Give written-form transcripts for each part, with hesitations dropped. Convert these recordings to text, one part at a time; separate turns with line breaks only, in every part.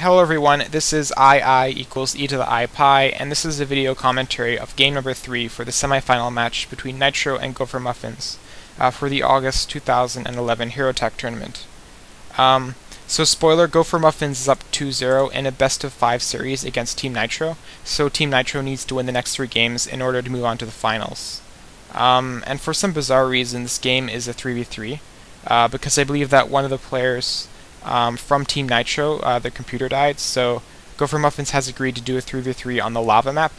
Hello everyone, this is I equals e to the I pi, and this is a video commentary of game number 3 for the semifinal match between Nitro and Gopher Muffins for the August 2011 Hero Tech Tournament. So spoiler, Gopher Muffins is up 2-0 in a best of 5 series against Team Nitro, so Team Nitro needs to win the next 3 games in order to move on to the finals. And for some bizarre reason, this game is a 3v3, because I believe that one of the players from Team Nitro, their computer died, so Gopher Muffins has agreed to do a 3v3 on the lava map.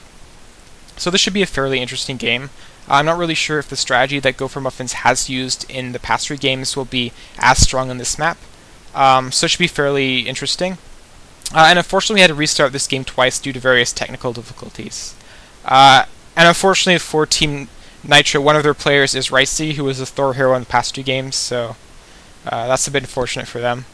So this should be a fairly interesting game. I'm not really sure if the strategy that Gopher Muffins has used in the past 3 games will be as strong on this map. So it should be fairly interesting. And unfortunately we had to restart this game twice due to various technical difficulties. And unfortunately for Team Nitro, one of their players is Ricey, who was a Thor hero in the past 2 games, so that's a bit unfortunate for them.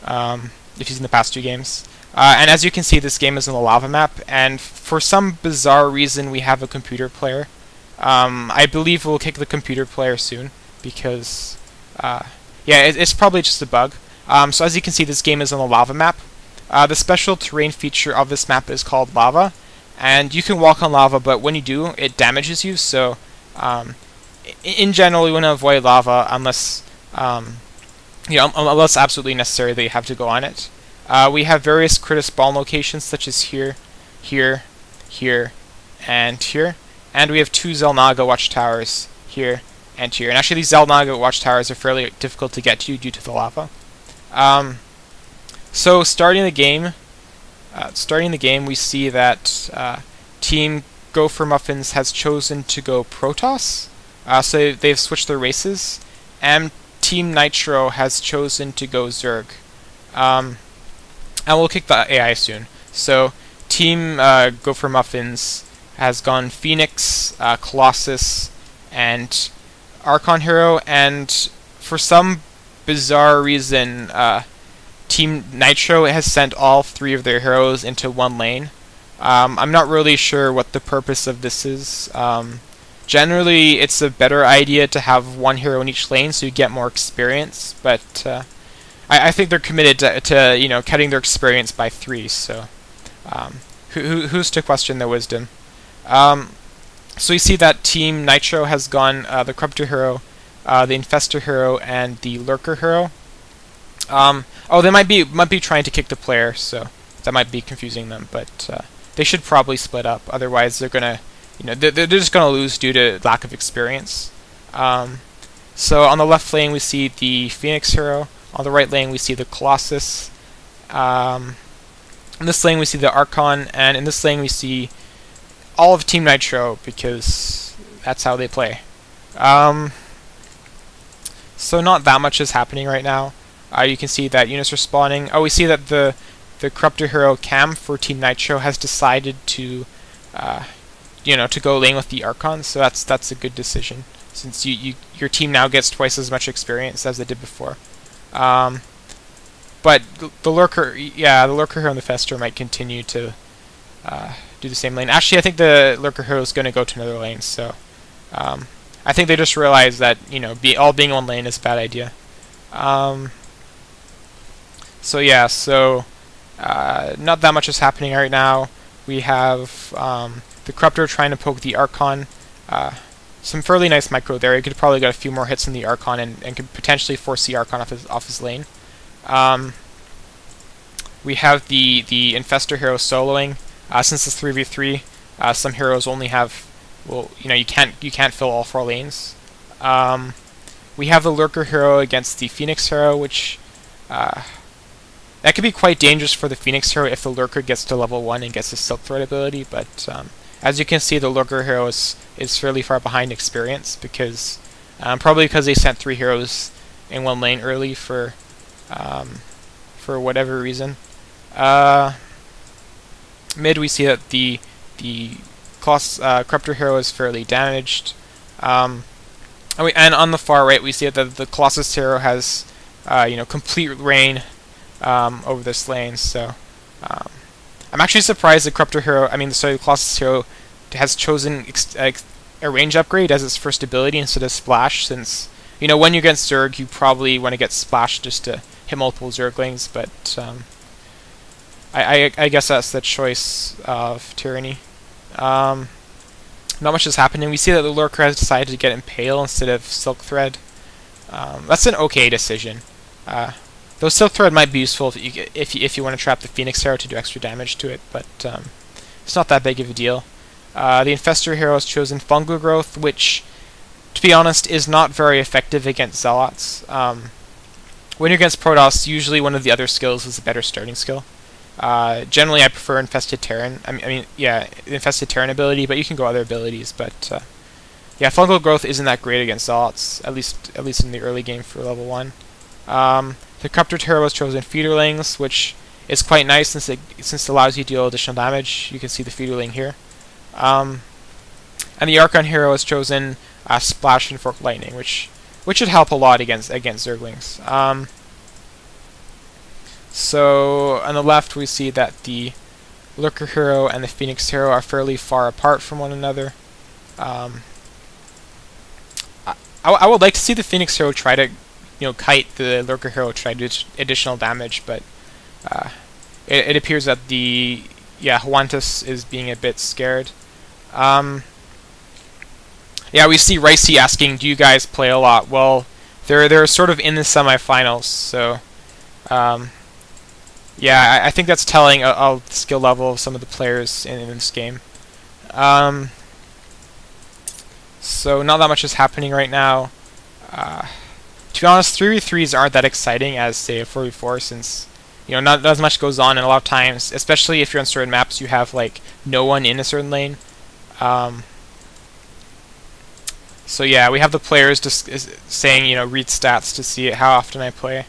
If he's in the past 2 games. And as you can see, this game is on the lava map, and for some bizarre reason we have a computer player. I believe we'll kick the computer player soon, because, it's probably just a bug. So as you can see, this game is on the lava map. The special terrain feature of this map is called lava, and you can walk on lava, but when you do, it damages you, so in general you want to avoid lava unless unless absolutely necessary that you have to go on it. We have various critter spawn locations such as here, here, here, and here. And we have 2 Zelnaga watchtowers here and here. And actually these Zelnaga watchtowers are fairly difficult to get to due to the lava. So starting the game we see that Team Gopher Muffins has chosen to go Protoss. So they've switched their races. And Team Nitro has chosen to go Zerg. And we'll kick the AI soon. So Team Gopher Muffins has gone Phoenix, Colossus, and Archon hero, and for some bizarre reason Team Nitro has sent all 3 of their heroes into one lane. I'm not really sure what the purpose of this is. Generally, it's a better idea to have 1 hero in each lane so you get more experience, but I think they're committed to cutting their experience by 3, so who's to question their wisdom? So you see that Team Nitro has gone the Corruptor hero, the Infestor hero, and the Lurker hero. They might be trying to kick the player, so that might be confusing them, but they should probably split up, otherwise they're gonna they're just going to lose due to lack of experience. So on the left lane we see the Phoenix hero, on the right lane we see the Colossus, in this lane we see the Archon, and in this lane we see all of Team Nitro, because that's how they play. So not that much is happening right now. You can see that units are spawning. We see that the Corruptor hero Cam for Team Nitro has decided to to go lane with the Archon, so that's a good decision, since your team now gets twice as much experience as they did before. But the Lurker hero and the Fester might continue to do the same lane. Actually, I think the Lurker hero is going to go to another lane, so I think they just realized that all being one lane is a bad idea. So not that much is happening right now. We have the Corruptor trying to poke the Archon. Some fairly nice micro there. He could probably get a few more hits in the Archon and could potentially force the Archon off his lane. We have the Infestor hero soloing. Since it's 3v3, some heroes only have, you can't fill all 4 lanes. We have the Lurker hero against the Phoenix hero, which that could be quite dangerous for the Phoenix hero if the Lurker gets to level 1 and gets his Silk Thread ability, but as you can see, the Lurker hero is fairly far behind experience, because probably because they sent 3 heroes in one lane early for whatever reason. Mid, we see that the Corruptor hero is fairly damaged, and on the far right we see that the Colossus hero has complete reign over this lane. So I'm actually surprised the the Colossus hero has chosen a range upgrade as its first ability instead of Splash, since when you're against Zerg you probably want to get Splash just to hit multiple Zerglings, but I guess that's the choice of Tyranny. Not much is happening. We see that the Lurker has decided to get Impale instead of Silk Thread. That's an okay decision. Though Silk Thread might be useful if you want to trap the Phoenix Hero to do extra damage to it, but it's not that big of a deal. The Infestor Hero has chosen Fungal Growth, which, to be honest, is not very effective against Zealots. When you're against Protoss, usually one of the other skills is a better starting skill. Generally, I prefer Infested Terran. Yeah, Infested Terran ability, but you can go other abilities. But yeah, Fungal Growth isn't that great against Zealots, at least in the early game for level 1. The Corrupted Hero has chosen Feederlings, which is quite nice since it allows you to deal additional damage. You can see the Feederling here. And the Archon Hero has chosen Splash and Forked Lightning, which should help a lot against Zerglings. So on the left we see that the Lurker Hero and the Phoenix Hero are fairly far apart from one another. I would like to see the Phoenix Hero try to, kite the Lurker Hero, try to do additional damage, but it appears that the Huantus is being a bit scared. Yeah, we see Ricey asking, "Do you guys play a lot?" Well, they're sort of in the semifinals, so yeah, I think that's telling of the skill level of some of the players in this game. So not that much is happening right now. To be honest, 3v3s aren't that exciting as, say, a 4v4, since not as much goes on, and a lot of times, especially if you're on certain maps, you have like no one in a certain lane. So yeah, we have the players just saying, read stats to see how often I play.